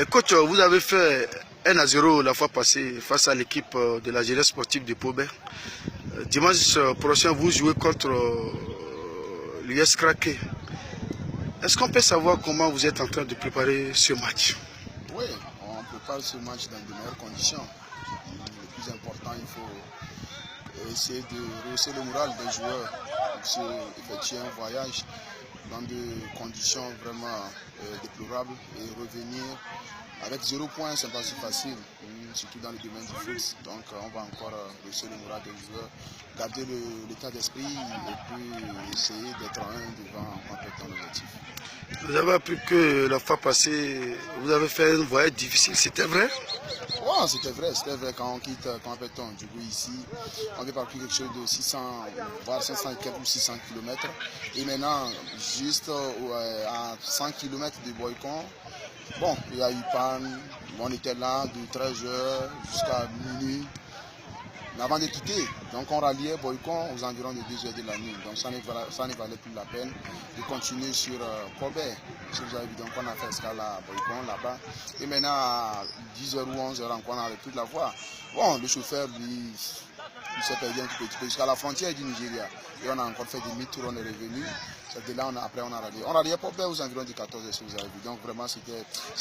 Coach, vous avez fait 1-0 la fois passée face à l'équipe de la jeunesse sportive de Paubert. Dimanche prochain, vous jouez contre l'US Craqué. Est-ce qu'on peut savoir comment vous êtes en train de préparer ce match? Oui, on prépare ce match dans de meilleures conditions. Le plus important, il faut essayer de rehausser le moral des joueurs pour effectuer un voyage dans des conditions vraiment déplorables et revenir avec 0 point, c'est pas si facile, surtout dans le domaine du foot. Donc on va encore rehausser le moral des joueurs, garder l'état d'esprit et puis essayer d'être un devant en complétant l'objectif. Vous avez appris que la fois passée, vous avez fait un voyage difficile, c'était vrai? Ouais, c'était vrai quand on quitte Campéton, du coup ici, on veut parcourir quelque chose de 600, voire 500 et quelques ou 600 km. Et maintenant, juste à 100 km de Boycon, bon, il y a eu panne, on était là de 13h jusqu'à minuit. Mais avant de quitter, donc on ralliait Boycon aux environs de 2h de la nuit. Donc ça ne valait plus la peine de continuer sur Paubert. Si vous avez vu, donc on a fait escale à Boycon là-bas. Et maintenant à 10h ou 11h encore, on a repris la voie. Bon, le chauffeur, lui, il s'est perdu un petit peu jusqu'à la frontière du Nigeria. Et on a encore fait demi-tour, on est revenu. C'est de là, après, on a rallié. On ralliait Paubert aux environs de 14h, si vous avez vu. Donc vraiment, ce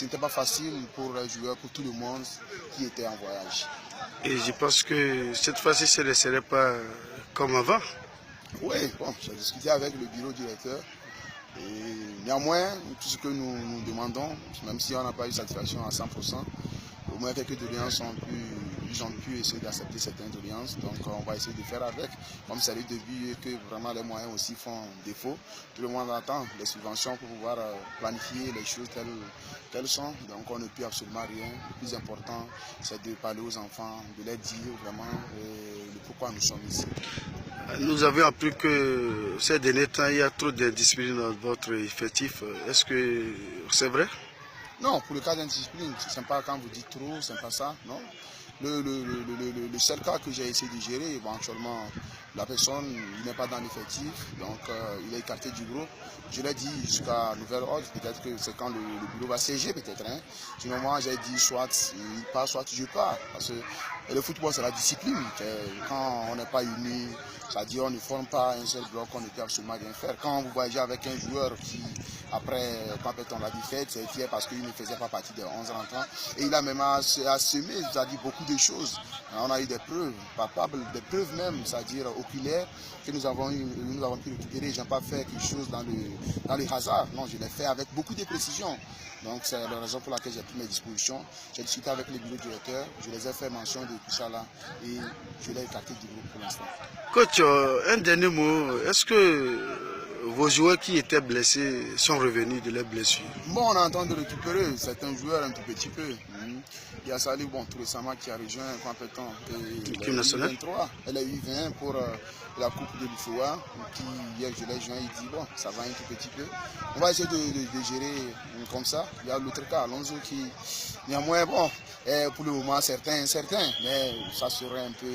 n'était pas facile pour les joueurs, pour tout le monde qui était en voyage. Et je pense que cette fois-ci, ce ne serait pas comme avant. Oui, bon, j'ai discuté avec le bureau directeur. Et néanmoins, tout ce que nous demandons, même si on n'a pas eu satisfaction à 100%, au moins quelques doléances ils ont pu essayer d'accepter certaines doléances. Donc on va essayer de faire avec. Comme c'est le début et que vraiment les moyens aussi font défaut, tout le monde attend les subventions pour pouvoir planifier les choses telles qu'elles sont. Donc on ne peut absolument rien. Le plus important, c'est de parler aux enfants, de leur dire vraiment le pourquoi nous sommes ici. Nous avons appris que ces derniers temps, il y a trop d'indiscipline dans votre effectif. Est-ce que c'est vrai? Non, pour le cas d'indiscipline, c'est pas quand vous dites trop, c'est pas ça, non. Le seul cas que j'ai essayé de gérer, éventuellement, la personne n'est pas dans l'effectif, donc il est écarté du groupe. Je l'ai dit jusqu'à nouvel ordre, peut-être que c'est quand le bureau va siéger, peut-être. Hein. Du moment j'ai dit soit il part, soit je pars. Parce que le football, c'est la discipline. Quand on n'est pas unis, c'est-à-dire on ne forme pas un seul bloc, on ne peut absolument rien faire. Quand vous voyagez avec un joueur qui, après, quand on l'a défaite, c'est fier parce qu'il ne faisait pas partie des 11 rentrants. Et il a même assemé, c'est-à-dire beaucoup de choses. On a eu des preuves palpables, des preuves même, c'est-à-dire oculaires, que nous avons pu récupérer. Je n'ai pas fait quelque chose dans le hasard. Non, je l'ai fait avec beaucoup de précision. Donc c'est la raison pour laquelle j'ai pris mes dispositions. J'ai discuté avec les bureaux directeurs, je les ai fait mention de tout ça là et je l'ai écarté du groupe pour l'instant. Coach, un dernier mot. Est-ce que vos joueurs qui étaient blessés sont revenus de leurs blessures? Bon, on est en train de récupérer certains joueurs un tout petit peu. Il y a Salih, bon, tout récemment, qui a rejoint un compétent. L'équipe nationale. Elle a eu 20 pour la Coupe de l'UFOA. Qui, hier, je l'ai joint, il dit, bon, ça va un tout petit peu. On va essayer de gérer comme ça. Il y a l'autre cas, Alonso, qui, néanmoins, bon, est pour le moment certain, mais ça serait un peu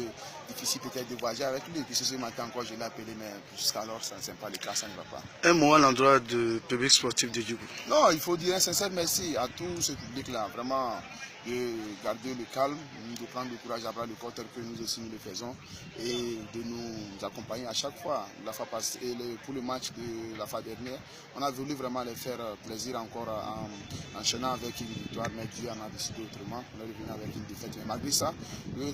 difficile peut-être de voyager avec lui. Puis ce matin encore, je l'ai appelé, mais jusqu'alors, ça n'est pas le cas, ça ne va pas. Un mot à l'endroit du public sportif de Djougou. Non, il faut dire un sincère merci à tout ce public-là, vraiment de garder le calme, de prendre le courage à bras le corps tel que nous aussi nous le faisons et de nous accompagner à chaque fois. La fois passée, pour le match de la fois dernière, on a voulu vraiment les faire plaisir encore en enchaînant avec une victoire, mais Dieu en a décidé autrement. On est revenu avec une défaite. Mais malgré ça,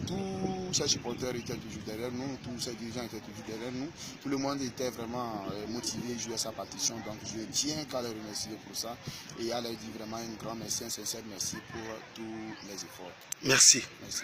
tous ces supporters étaient toujours derrière nous, tous ces dirigeants étaient toujours derrière nous. Tout le monde était vraiment motivé à jouer sa partition. Donc je tiens qu'à les remercier pour ça et à leur dire vraiment un grand merci, un sincère merci pour tous les efforts. Merci. Merci.